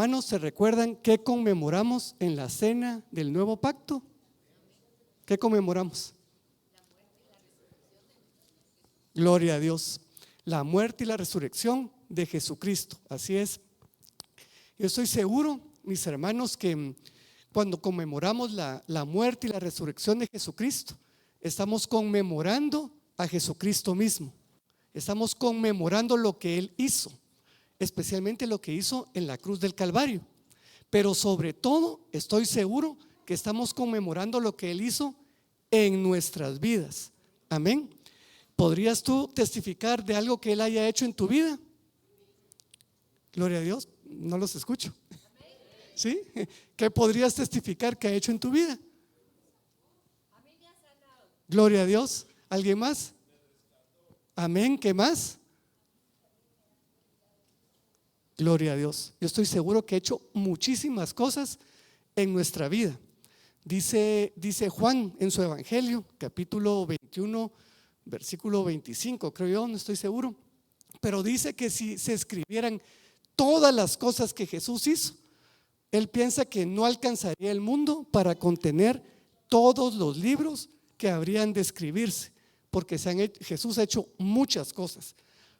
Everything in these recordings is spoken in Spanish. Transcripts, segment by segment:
hermanos, ¿se recuerdan qué conmemoramos en la cena del nuevo pacto? ¿Qué conmemoramos? Gloria a Dios. La muerte y la resurrección de Jesucristo. Así es. Yo estoy seguro, mis hermanos, que cuando conmemoramos la muerte y la resurrección de Jesucristo, estamos conmemorando a Jesucristo mismo. Estamos conmemorando lo que Él hizo, especialmente lo que hizo en la cruz del Calvario. Pero sobre todo, estoy seguro que estamos conmemorando lo que Él hizo en nuestras vidas. Amén. ¿Podrías tú testificar de algo que Él haya hecho en tu vida? Gloria a Dios, no los escucho. ¿Sí? ¿Qué podrías testificar que ha hecho en tu vida? Gloria a Dios. ¿Alguien más? Amén. ¿Qué más? Gloria a Dios. Yo estoy seguro que ha hecho muchísimas cosas en nuestra vida. Dice Juan en su evangelio, capítulo 21, versículo 25, creo yo, no estoy seguro, pero dice que si se escribieran todas las cosas que Jesús hizo, él piensa que no alcanzaría el mundo para contener todos los libros que habrían de escribirse, porque Jesús ha hecho muchas cosas,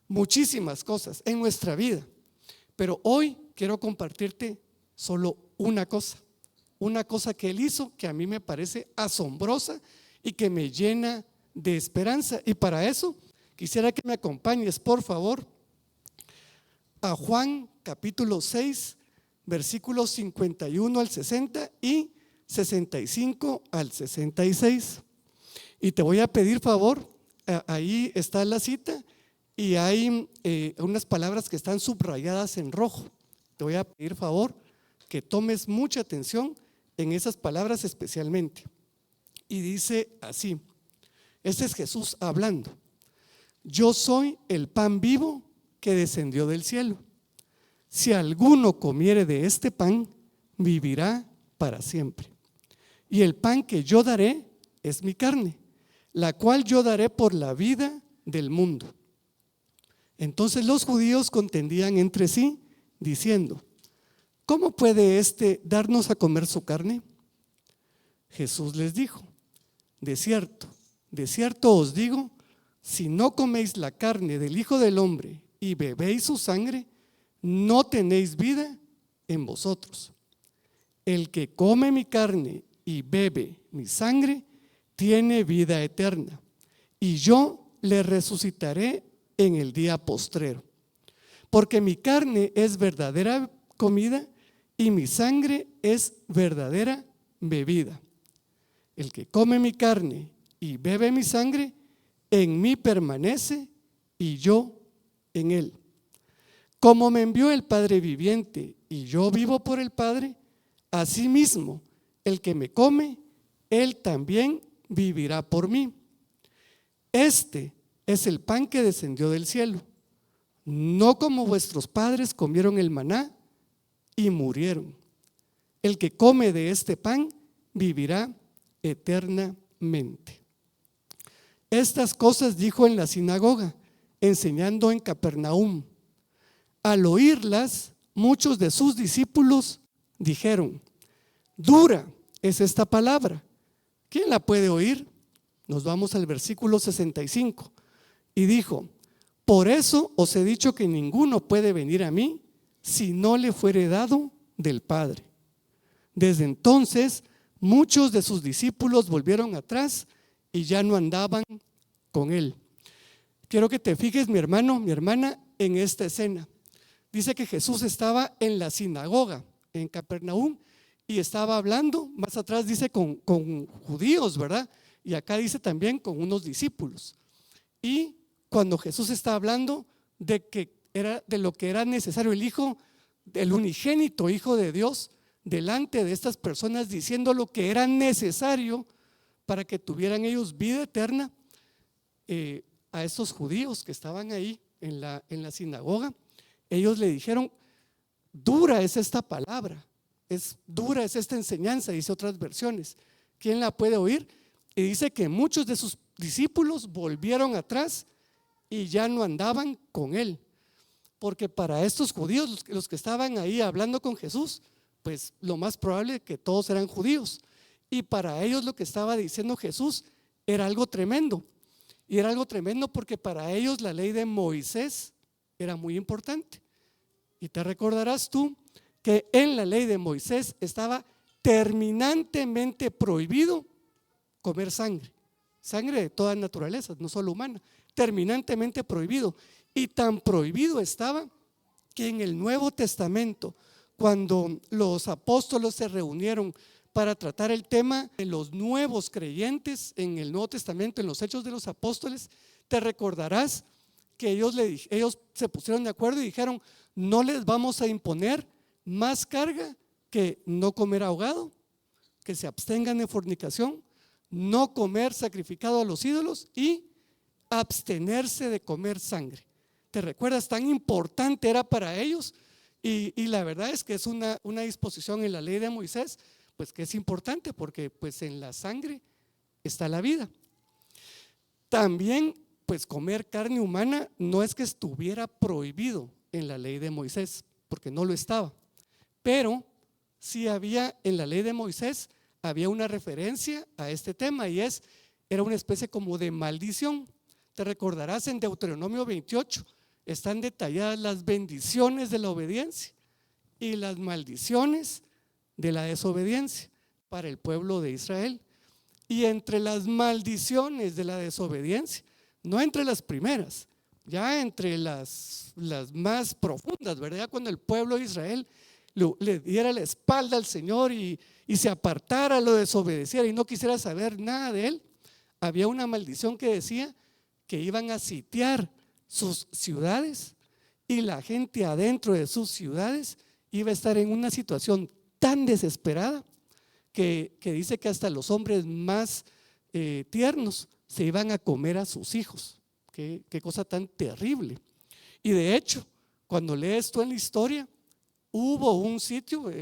muchísimas cosas en nuestra vida. Pero hoy quiero compartirte solo una cosa que Él hizo que a mí me parece asombrosa y que me llena de esperanza. Y para eso quisiera que me acompañes, por favor, a Juan capítulo 6, versículos 51 al 60 y 65 al 66. Y te voy a pedir favor, ahí está la cita y hay unas palabras que están subrayadas en rojo. Te voy a pedir favor que tomes mucha atención en esas palabras especialmente. Y dice así, este es Jesús hablando: yo soy el pan vivo que descendió del cielo. Si alguno comiere de este pan, vivirá para siempre. Y el pan que yo daré es mi carne, la cual yo daré por la vida del mundo. Entonces los judíos contendían entre sí, diciendo: ¿cómo puede éste darnos a comer su carne? Jesús les dijo: de cierto os digo, si no coméis la carne del Hijo del Hombre y bebéis su sangre, no tenéis vida en vosotros. El que come mi carne y bebe mi sangre tiene vida eterna, y yo le resucitaré en el día postrero. Porque mi carne es verdadera comida y mi sangre es verdadera bebida. El que come mi carne y bebe mi sangre, en mí permanece y yo en él. Como me envió el Padre viviente y yo vivo por el Padre, asimismo el que me come, él también vivirá por mí. Este es el pan que descendió del cielo, no como vuestros padres comieron el maná y murieron. El que come de este pan vivirá eternamente. Estas cosas dijo en la sinagoga, enseñando en Capernaum. Al oírlas, muchos de sus discípulos dijeron: dura es esta palabra, ¿quién la puede oír? Nos vamos al versículo 65. Y dijo: por eso os he dicho que ninguno puede venir a mí si no le fuere dado del Padre. Desde entonces muchos de sus discípulos volvieron atrás y ya no andaban con él. Quiero que te fijes, mi hermano, mi hermana, en esta escena. Dice que Jesús estaba en la sinagoga en Capernaum y estaba hablando, más atrás dice con judíos, ¿verdad? Y acá dice también con unos discípulos. Y cuando Jesús está hablando de lo que era necesario, el Hijo, el unigénito Hijo de Dios, delante de estas personas, diciendo lo que era necesario para que tuvieran ellos vida eterna, a estos judíos que estaban ahí en la sinagoga, ellos le dijeron: dura es esta palabra, dura es esta enseñanza, dice otras versiones, ¿quién la puede oír? Y dice que muchos de sus discípulos volvieron atrás y ya no andaban con él. porque para estos judíos, los que estaban ahí hablando con Jesús, pues lo más probable es que todos eran judíos, y para ellos lo que estaba diciendo Jesús era algo tremendo, y era algo tremendo porque para ellos la ley de Moisés era muy importante. Y te recordarás tú que en la ley de Moisés estaba terminantemente prohibido comer sangre, sangre de toda naturaleza, no solo humana, terminantemente prohibido. Y tan prohibido estaba que en el Nuevo Testamento, cuando los apóstoles se reunieron para tratar el tema de los nuevos creyentes en el Nuevo Testamento, en los Hechos de los Apóstoles, te recordarás que ellos se pusieron de acuerdo y dijeron: no les vamos a imponer más carga que no comer ahogado, que se abstengan de fornicación, no comer sacrificado a los ídolos y abstenerse de comer sangre. ¿Te recuerdas? Tan importante era para ellos, y la verdad es que es una disposición en la ley de Moisés, pues que es importante, porque pues en la sangre está la vida. También pues comer carne humana no es que estuviera prohibido en la ley de Moisés, porque no lo estaba, pero sí había en la ley de Moisés, había una referencia a este tema, y era una especie como de maldición. Te recordarás, en Deuteronomio 28 están detalladas las bendiciones de la obediencia y las maldiciones de la desobediencia para el pueblo de Israel. Y entre las maldiciones de la desobediencia, no entre las primeras, ya entre las más profundas, ¿verdad? Cuando el pueblo de Israel le diera la espalda al Señor y se apartara, lo desobedeciera y no quisiera saber nada de él, había una maldición que decía que iban a sitiar sus ciudades, y la gente adentro de sus ciudades iba a estar en una situación tan desesperada que dice que hasta los hombres más tiernos se iban a comer a sus hijos. Qué cosa tan terrible. Y de hecho, cuando lees tú en la historia, hubo un sitio,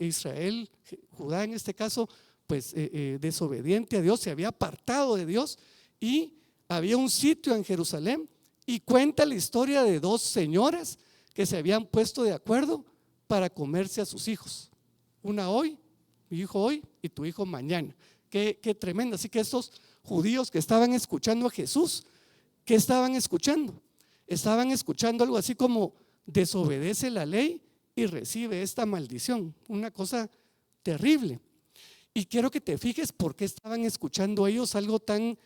Israel, Judá en este caso, pues desobediente a Dios, se había apartado de Dios, y había un sitio en Jerusalén, y cuenta la historia de dos señoras que se habían puesto de acuerdo para comerse a sus hijos. Una hoy, mi hijo hoy y tu hijo mañana. Qué tremendo. Así que estos judíos que estaban escuchando a Jesús, ¿qué estaban escuchando? Estaban escuchando algo así como: desobedece la ley y recibe esta maldición. Una cosa terrible. Y quiero que te fijes por qué estaban escuchando ellos algo tan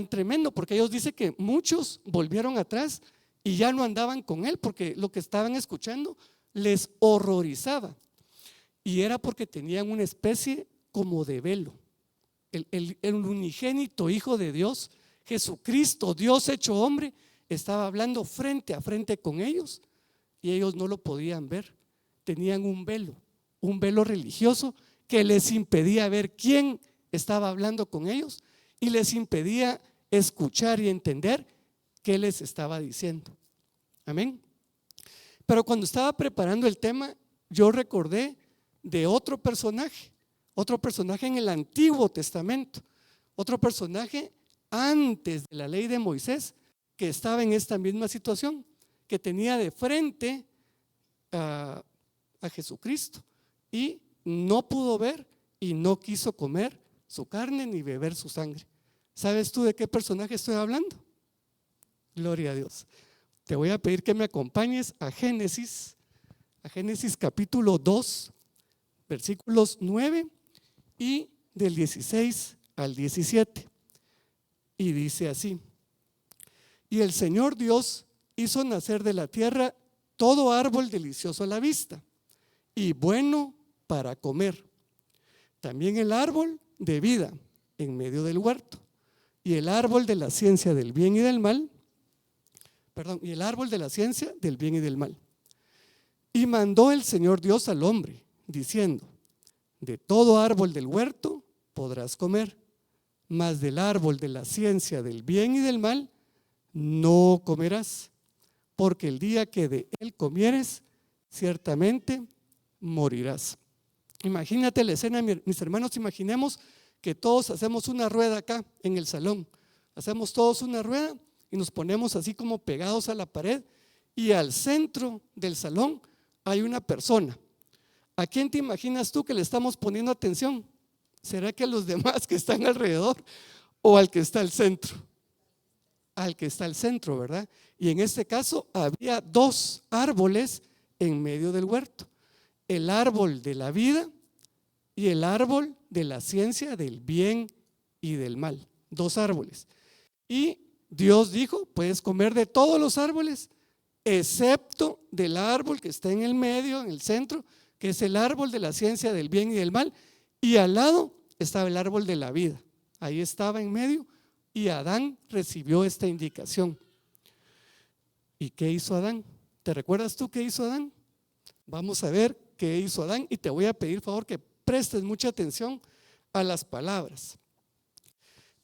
tremendo, porque ellos dicen que muchos volvieron atrás y ya no andaban con él, porque lo que estaban escuchando les horrorizaba, y era porque tenían una especie como de velo. El unigénito Hijo de Dios, Jesucristo, Dios hecho hombre, estaba hablando frente a frente con ellos, y ellos no lo podían ver. Tenían un velo religioso que les impedía ver quién estaba hablando con ellos, y les impedía escuchar y entender qué les estaba diciendo. Amén. Pero cuando estaba preparando el tema, yo recordé de otro personaje en el Antiguo Testamento, otro personaje antes de la ley de Moisés, que estaba en esta misma situación, que tenía de frente a Jesucristo, y no pudo ver y no quiso comer su carne ni beber su sangre. ¿Sabes tú de qué personaje estoy hablando? Gloria a Dios. Te voy a pedir que me acompañes a Génesis capítulo 2, versículos 9 y del 16 al 17. Y dice así: y el Señor Dios hizo nacer de la tierra todo árbol delicioso a la vista y bueno para comer, también el árbol de vida en medio del huerto, y el árbol de la ciencia del bien y del mal, y el árbol de la ciencia del bien y del mal. Y mandó el Señor Dios al hombre, diciendo: de todo árbol del huerto podrás comer, mas del árbol de la ciencia del bien y del mal no comerás, porque el día que de él comieres, ciertamente morirás. Imagínate la escena, mis hermanos. Imaginemos que todos hacemos una rueda acá en el salón. Hacemos todos una rueda y nos ponemos así como pegados a la pared, y al centro del salón hay una persona. ¿A quién te imaginas tú que le estamos poniendo atención? ¿Será que a los demás que están alrededor o al que está al centro? Al que está al centro, ¿verdad? Y en este caso había dos árboles en medio del huerto: el árbol de la vida y el árbol de la ciencia del bien y del mal. Dos árboles. Y Dios dijo: puedes comer de todos los árboles, excepto del árbol que está en el medio, en el centro, que es el árbol de la ciencia del bien y del mal. Y al lado estaba el árbol de la vida. Ahí estaba en medio, y Adán recibió esta indicación. ¿Y qué hizo Adán? ¿Te recuerdas tú qué hizo Adán? Vamos a ver qué hizo Adán, y te voy a pedir favor que prestes mucha atención a las palabras.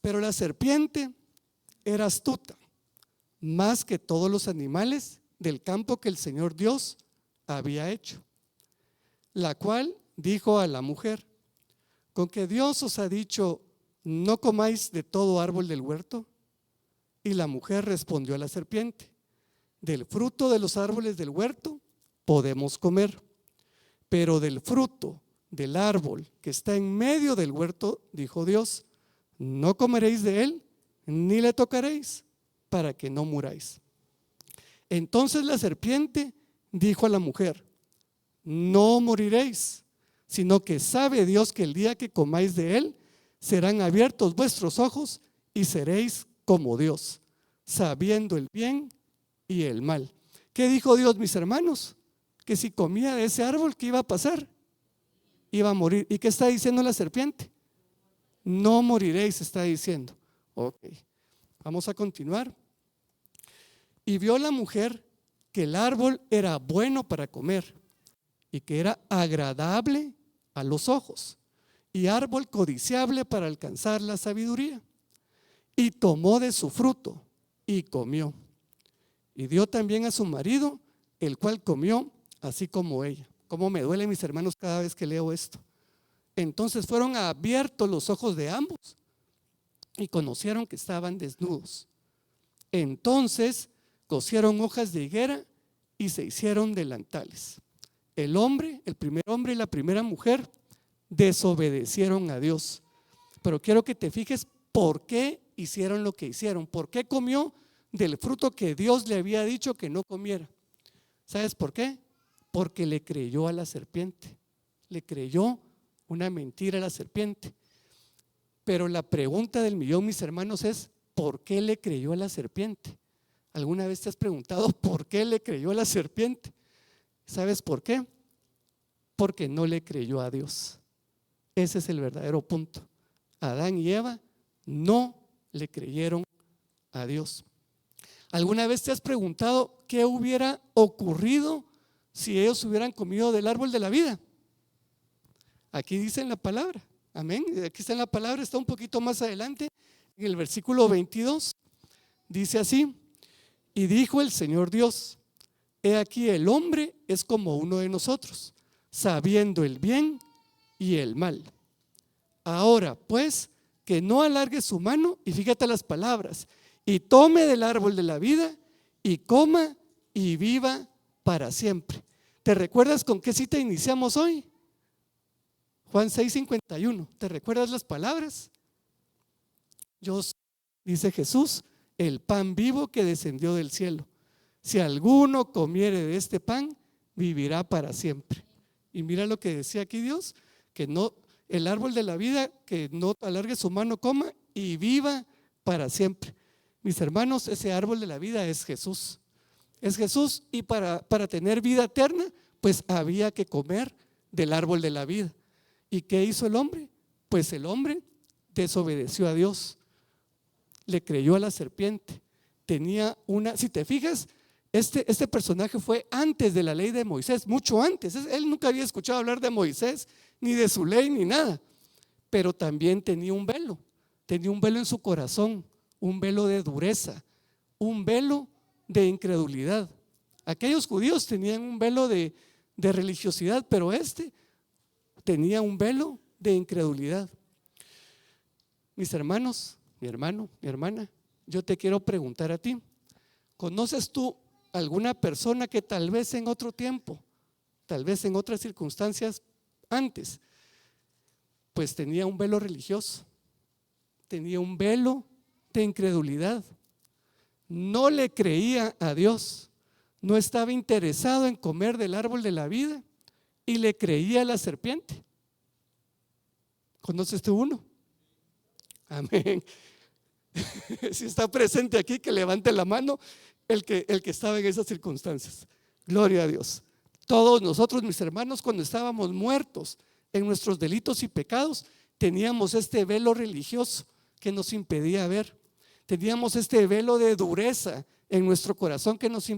Pero la serpiente era astuta, más que todos los animales del campo que el Señor Dios había hecho, la cual dijo a la mujer: ¿con que Dios os ha dicho, no comáis de todo árbol del huerto? Y la mujer respondió a la serpiente: del fruto de los árboles del huerto podemos comer, pero del fruto del árbol que está en medio del huerto, dijo Dios, no comeréis de él, ni le tocaréis, para que no muráis. Entonces la serpiente dijo a la mujer: no moriréis, sino que sabe Dios que el día que comáis de él, serán abiertos vuestros ojos y seréis como Dios, sabiendo el bien y el mal. ¿Qué dijo Dios, mis hermanos? Que si comía de ese árbol, ¿qué iba a pasar? Iba a morir. ¿Y qué está diciendo la serpiente? No moriréis, está diciendo. Ok, vamos a continuar. Y vio la mujer que el árbol era bueno para comer y que era agradable a los ojos y árbol codiciable para alcanzar la sabiduría. Y tomó de su fruto y comió. Y dio también a su marido, el cual comió así como ella. Cómo me duele, mis hermanos, cada vez que leo esto. Entonces fueron abiertos los ojos de ambos y conocieron que estaban desnudos. Entonces cosieron hojas de higuera y se hicieron delantales. El hombre, el primer hombre y la primera mujer desobedecieron a Dios. Pero quiero que te fijes por qué hicieron lo que hicieron. ¿Por qué comió del fruto que Dios le había dicho que no comiera? ¿Sabes por qué? Porque le creyó a la serpiente. Le creyó una mentira a la serpiente. Pero la pregunta del millón, mis hermanos, es: ¿por qué le creyó a la serpiente? ¿Alguna vez te has preguntado por qué le creyó a la serpiente? ¿Sabes por qué? Porque no le creyó a Dios. Ese es el verdadero punto. Adán y Eva no le creyeron a Dios. ¿Alguna vez te has preguntado qué hubiera ocurrido si ellos hubieran comido del árbol de la vida? Aquí dice en la palabra, amén. Aquí está en la palabra, está un poquito más adelante, en el versículo 22. Dice así: y dijo el Señor Dios: he aquí el hombre es como uno de nosotros, sabiendo el bien y el mal. Ahora pues, que no alargue su mano, y fíjate las palabras, y tome del árbol de la vida y coma y viva para siempre. ¿Te recuerdas con qué cita iniciamos hoy? Juan 6:51. ¿Te recuerdas las palabras? Yo soy, dice Jesús, el pan vivo que descendió del cielo. Si alguno comiere de este pan, vivirá para siempre. Y mira lo que decía aquí Dios, que no, el árbol de la vida, que no alargue su mano, coma y viva para siempre. Mis hermanos, ese árbol de la vida es Jesús. Es Jesús, y para tener vida eterna, pues había que comer del árbol de la vida. ¿Y qué hizo el hombre? Pues el hombre desobedeció a Dios, le creyó a la serpiente. Tenía una, si te fijas, este personaje fue antes de la ley de Moisés, mucho antes. Él nunca había escuchado hablar de Moisés, ni de su ley, ni nada. Pero también tenía un velo en su corazón, un velo de dureza, un velo de incredulidad. Aquellos judíos tenían un velo de religiosidad, pero este tenía un velo de incredulidad. Mis hermanos, mi hermano, mi hermana, yo te quiero preguntar a ti: ¿conoces tú alguna persona que tal vez en otro tiempo, tal vez en otras circunstancias antes, pues tenía un velo religioso, tenía un velo de incredulidad, no le creía a Dios, no estaba interesado en comer del árbol de la vida y le creía a la serpiente. ¿Conoces tú uno? Amén. Si está presente aquí, que levante la mano el que estaba en esas circunstancias. Gloria a Dios. Todos nosotros, mis hermanos, cuando estábamos muertos en nuestros delitos y pecados, teníamos este velo religioso que nos impedía ver. Teníamos este velo de dureza en nuestro corazón que nos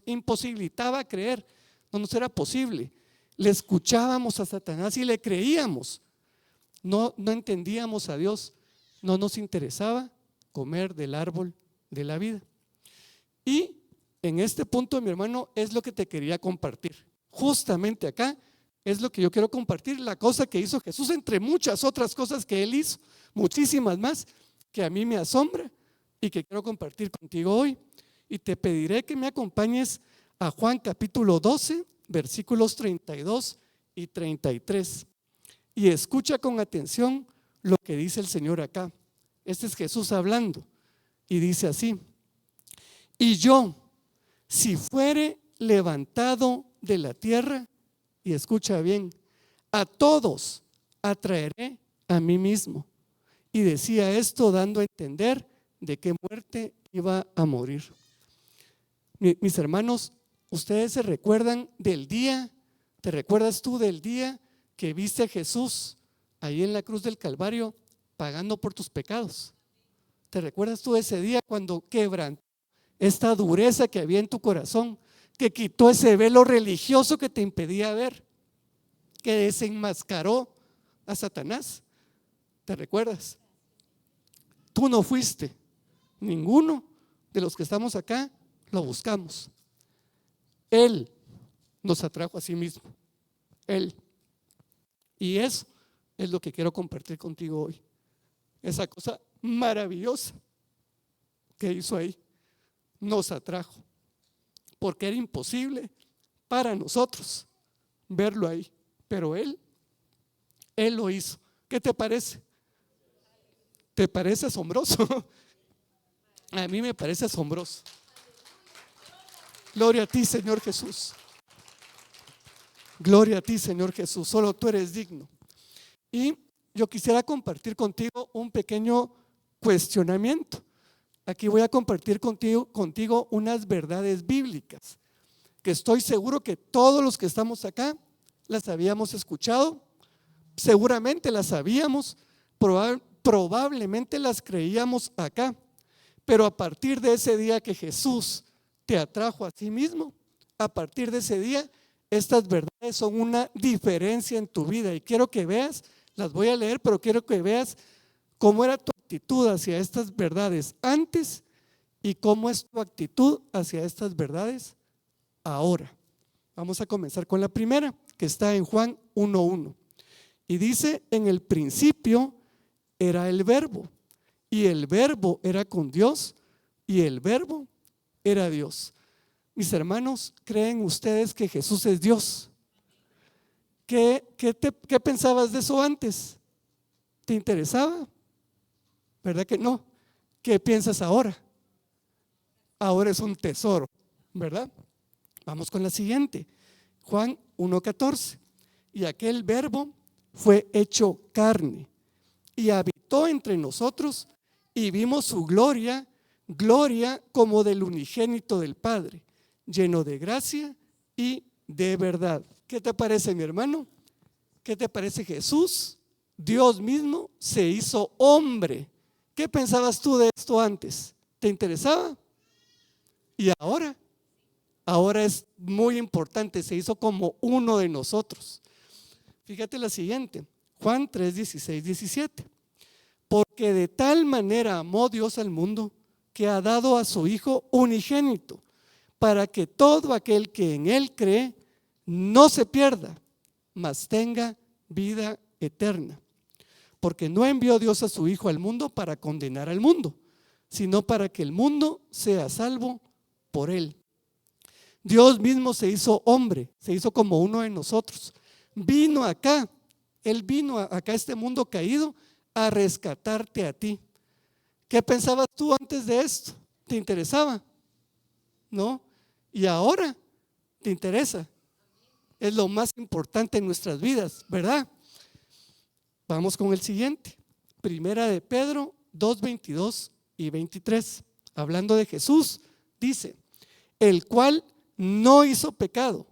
imposibilitaba creer. No nos era posible. Le escuchábamos a Satanás y le creíamos. No entendíamos a Dios. No nos interesaba comer del árbol de la vida. Y en este punto, mi hermano, es lo que te quería compartir. Justamente acá es lo que yo quiero compartir, la cosa que hizo Jesús, entre muchas otras cosas que Él hizo, muchísimas más, que a mí me asombra y que quiero compartir contigo hoy. Y te pediré que me acompañes a Juan capítulo 12, versículos 32 y 33. Y escucha con atención lo que dice el Señor acá. Este es Jesús hablando y dice así: y yo, si fuere levantado de la tierra, y escucha bien, a todos atraeré a mí mismo. Y decía esto dando a entender de qué muerte iba a morir. Mis hermanos, ustedes se recuerdan del día, ¿te recuerdas tú del día que viste a Jesús ahí en la cruz del Calvario pagando por tus pecados? ¿Te recuerdas tú de ese día cuando quebrantó esta dureza que había en tu corazón, que quitó ese velo religioso que te impedía ver, que desenmascaró a Satanás? ¿Te recuerdas? Tú no fuiste, ninguno de los que estamos acá lo buscamos. Él nos atrajo a sí mismo, Él. Y eso es lo que quiero compartir contigo hoy, esa cosa maravillosa que hizo ahí. Nos atrajo, porque era imposible para nosotros verlo ahí, pero Él lo hizo. ¿Qué te parece? ¿Te parece asombroso? A mí me parece asombroso. Gloria a ti, Señor Jesús. Gloria a ti, Señor Jesús. Solo tú eres digno. Y yo quisiera compartir contigo un pequeño cuestionamiento. Aquí voy a compartir contigo unas verdades bíblicas que estoy seguro que todos los que estamos acá las habíamos escuchado, seguramente las sabíamos, probablemente las creíamos acá, pero a partir de ese día que Jesús te atrajo a sí mismo, a partir de ese día estas verdades son una diferencia en tu vida. Y quiero que veas, las voy a leer, pero quiero que veas cómo era tu actitud hacia estas verdades antes y cómo es tu actitud hacia estas verdades ahora. Vamos a comenzar con la primera, que está en Juan 1:1. Y dice: en el principio era el Verbo, y el Verbo era con Dios, y el Verbo era Dios. Mis hermanos, ¿creen ustedes que Jesús es Dios? ¿Qué pensabas de eso antes? ¿Te interesaba? ¿Verdad que no? ¿Qué piensas ahora? Ahora es un tesoro, ¿verdad? Vamos con la siguiente, Juan 1:14. Y aquel Verbo fue hecho carne y habitó entre nosotros, y vimos su gloria, gloria como del unigénito del Padre, lleno de gracia y de verdad. ¿Qué te parece, mi hermano? ¿Qué te parece? Jesús, Dios mismo, se hizo hombre. ¿Qué pensabas tú de esto antes? ¿Te interesaba? Y ahora es muy importante, se hizo como uno de nosotros. Fíjate la siguiente, Juan 3:16, 17. Porque de tal manera amó Dios al mundo, que ha dado a su Hijo unigénito, para que todo aquel que en Él cree no se pierda, mas tenga vida eterna. Porque no envió Dios a su Hijo al mundo para condenar al mundo, sino para que el mundo sea salvo por Él. Dios mismo se hizo hombre, se hizo como uno de nosotros. Vino acá, Él vino acá a este mundo caído a rescatarte a ti. ¿Qué pensabas tú antes de esto? ¿Te interesaba? ¿No? Y ahora te interesa. Es lo más importante en nuestras vidas, ¿verdad? Vamos con el siguiente. Primera de Pedro 2, 22 y 23. Hablando de Jesús, dice: el cual no hizo pecado,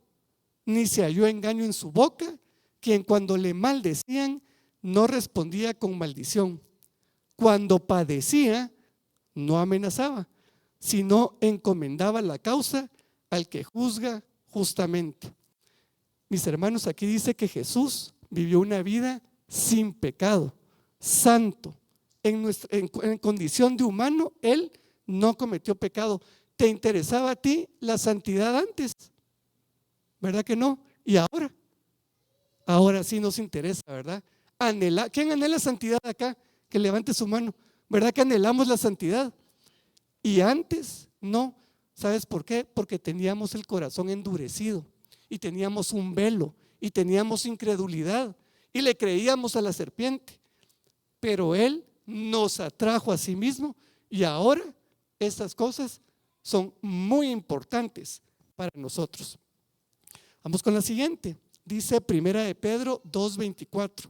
ni se halló engaño en su boca, quien cuando le maldecían no respondía con maldición. Cuando padecía, no amenazaba, sino encomendaba la causa al que juzga justamente. Mis hermanos, aquí dice que Jesús vivió una vida sin pecado, santo. En condición de humano, Él no cometió pecado. ¿Te interesaba a ti la santidad antes? ¿Verdad que no? ¿Y ahora? Ahora sí nos interesa, ¿verdad? ¿Quién anhela santidad acá? Que levante su mano. ¿Verdad que anhelamos la santidad? Y antes no. ¿Sabes por qué? Porque teníamos el corazón endurecido y teníamos un velo y teníamos incredulidad y le creíamos a la serpiente. Pero Él nos atrajo a sí mismo y ahora estas cosas son muy importantes para nosotros. Vamos con la siguiente. Dice Primera de Pedro 2:24,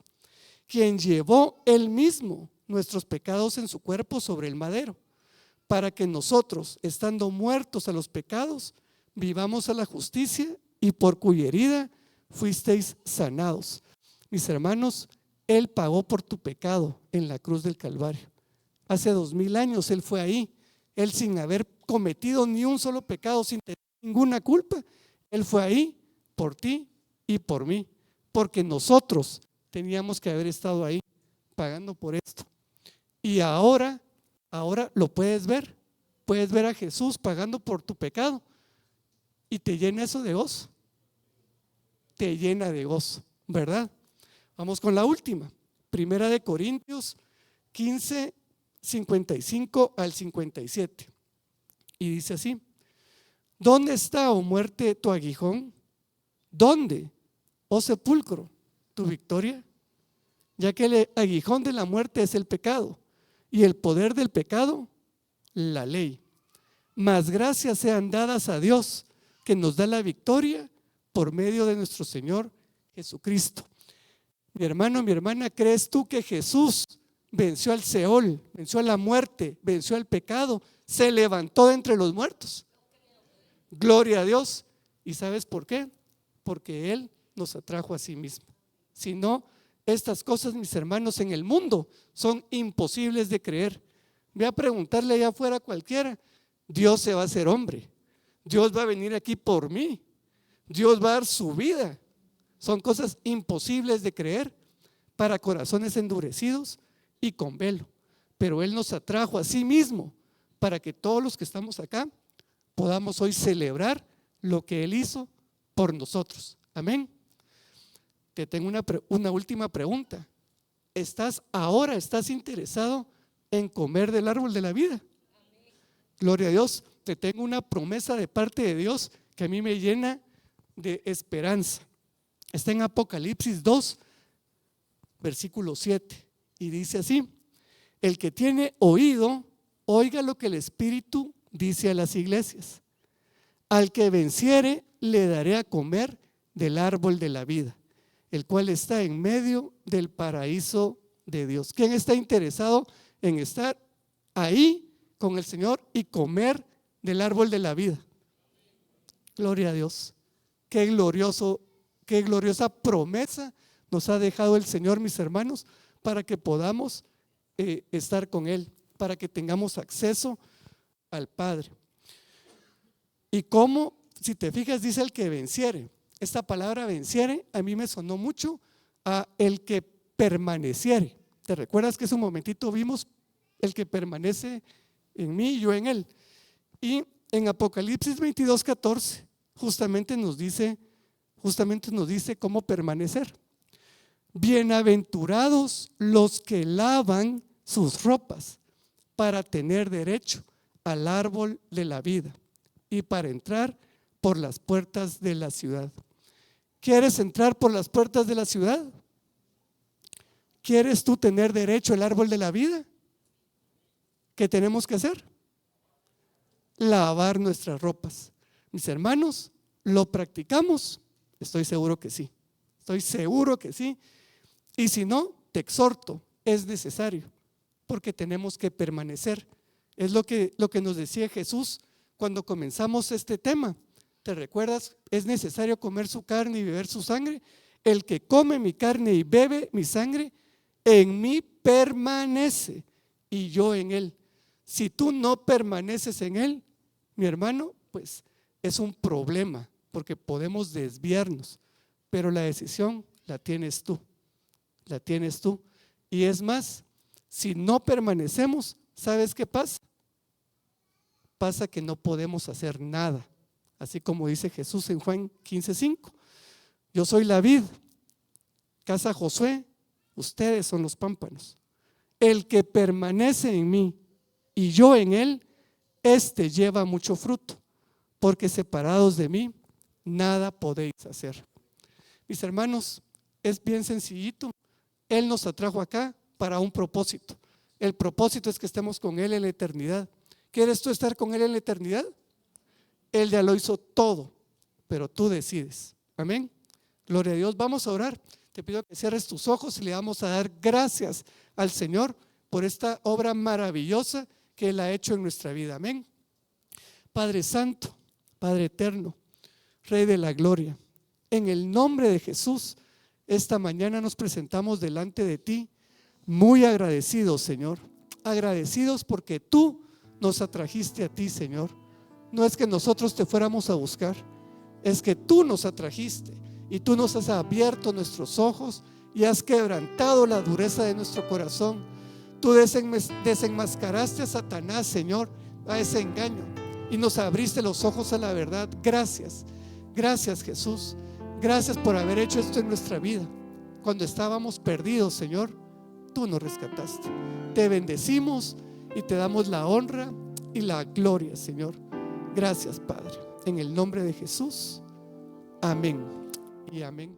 quien llevó Él mismo nuestros pecados en su cuerpo sobre el madero, para que nosotros, estando muertos a los pecados, vivamos a la justicia, y por cuya herida fuisteis sanados. Mis hermanos, Él pagó por tu pecado en la cruz del Calvario. Hace 2000 años Él fue ahí. Él, sin haber cometido ni un solo pecado, sin tener ninguna culpa, Él fue ahí por ti y por mí, porque nosotros teníamos que haber estado ahí pagando por esto. Y ahora lo puedes ver a Jesús pagando por tu pecado y te llena eso de gozo, te llena de gozo, ¿verdad? Vamos con la última, Primera de Corintios 15, 55 al 57, y dice así: ¿dónde está, oh muerte, tu aguijón? ¿Dónde, oh sepulcro, tu victoria? Ya que el aguijón de la muerte es el pecado, y el poder del pecado, la ley. Mas gracias sean dadas a Dios, que nos da la victoria por medio de nuestro Señor Jesucristo. Mi hermano, mi hermana, ¿crees tú que Jesús venció al Seol, venció a la muerte, venció al pecado, se levantó de entre los muertos? Gloria a Dios. ¿Y sabes por qué? Porque Él nos atrajo a sí mismo. Si no, estas cosas, mis hermanos, en el mundo son imposibles de creer. Ve a preguntarle allá afuera a cualquiera. Dios se va a hacer hombre. Dios va a venir aquí por mí. Dios va a dar su vida. Son cosas imposibles de creer para corazones endurecidos y con velo. Pero Él nos atrajo a sí mismo para que todos los que estamos acá podamos hoy celebrar lo que Él hizo por nosotros. Amén. Te tengo una última pregunta. ¿Estás interesado en comer del árbol de la vida? Gloria a Dios. Te tengo una promesa de parte de Dios que a mí me llena de esperanza. Está en Apocalipsis 2, versículo 7, y dice así: el que tiene oído, oiga lo que el Espíritu dice a las iglesias. Al que venciere, le daré a comer del árbol de la vida, el cual está en medio del paraíso de Dios. ¿Quién está interesado en estar ahí con el Señor y comer del árbol de la vida? Gloria a Dios. Qué gloriosa promesa nos ha dejado el Señor, mis hermanos, para que podamos estar con Él, para que tengamos acceso al Padre. Y cómo, si te fijas, dice el que venciere. Esta palabra venciere a mí me sonó mucho a el que permaneciere. ¿Te recuerdas que hace un momentito vimos el que permanece en mí y yo en él? Y en Apocalipsis 22:14 justamente nos dice cómo permanecer. Bienaventurados los que lavan sus ropas para tener derecho al árbol de la vida y para entrar por las puertas de la ciudad. ¿Quieres entrar por las puertas de la ciudad? ¿Quieres tú tener derecho al árbol de la vida? ¿Qué tenemos que hacer? Lavar nuestras ropas. Mis hermanos, ¿lo practicamos? Estoy seguro que sí. Estoy seguro que sí. Y si no, te exhorto, es necesario, porque tenemos que permanecer. Es lo que nos decía Jesús cuando comenzamos este tema. ¿Te recuerdas? Es necesario comer su carne y beber su sangre. El que come mi carne y bebe mi sangre, en mí permanece y yo en él. Si tú no permaneces en él, mi hermano, pues es un problema, porque podemos desviarnos, pero la decisión la tienes tú, la tienes tú. Y es más, si no permanecemos, ¿sabes qué pasa? Pasa que no podemos hacer nada, así como dice Jesús en Juan 15:5. Yo soy la vid, casa Josué, ustedes son los pámpanos. El que permanece en mí y yo en él, este lleva mucho fruto, porque separados de mí, nada podéis hacer. Mis hermanos, es bien sencillito. Él nos atrajo acá para un propósito. El propósito es que estemos con Él en la eternidad. ¿Quieres tú estar con Él en la eternidad? Él ya lo hizo todo, pero tú decides. Amén. Gloria a Dios. Vamos a orar. Te pido que cierres tus ojos y le vamos a dar gracias al Señor por esta obra maravillosa que Él ha hecho en nuestra vida. Amén. Padre Santo, Padre Eterno, Rey de la Gloria, en el nombre de Jesús, esta mañana nos presentamos delante de ti, muy agradecidos, Señor, agradecidos porque tú nos atrajiste a ti, Señor. No es que nosotros te fuéramos a buscar, es que tú nos atrajiste y tú nos has abierto nuestros ojos y has quebrantado la dureza de nuestro corazón. Tú desenmascaraste a Satanás, Señor, a ese engaño, y nos abriste los ojos a la verdad. Gracias, gracias, Jesús. Gracias por haber hecho esto en nuestra vida. Cuando estábamos perdidos, Señor, tú nos rescataste. Te bendecimos y te damos la honra y la gloria, Señor. Gracias, Padre. En el nombre de Jesús. Amén y amén.